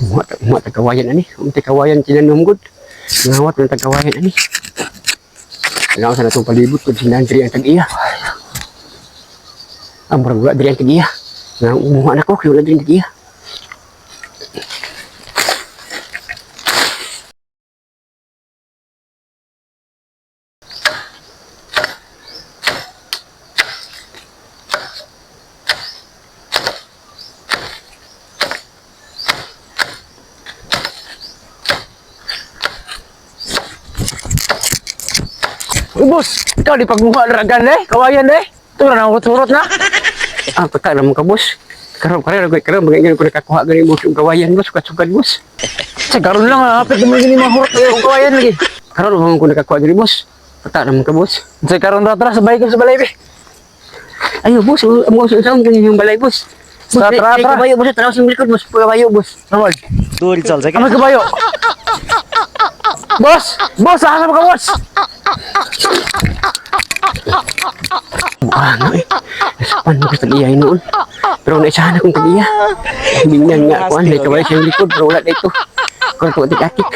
Muat kawayan ani. Unti kawayan tinanom gud. Ngawat ng kawayan ani. Ngaw sa natong palibot ko sinandri ang tag-iya. Ang barangga diri ang tag-iya. Nga umuha na ko kay wala diri ang tag-iya. Boss, ikaw di pagmuha ragan kawayan ito na surot na. Pagka naman ka, boss. Karon magiging ko nakakuha ganing boss yung kawayan, boss. Sukat-sukat, boss. Sa karon lang hapit naman gini mahurot yung kawayan lagi. Karon naman ko nakakuha ganing boss. Pagka naman ka, boss. Sa karon ra sa bahay ko sa balay be. Ayo, boss. Amo sa usam yung balay, boss. Sa tra. Kabayo, boss. Taraw sa likod, boss. Kabayo, boss. Nawag. Tuh Rizal, saya Ano kabayo? Boss, asa ka boss? Ano eh. Nasapan mo sa tag-iya noon. Pero naisahan akong tag-iya. Hindi nga nga ako. May kabayo sa likod. Pero wala dito. Kung ito atik-atik.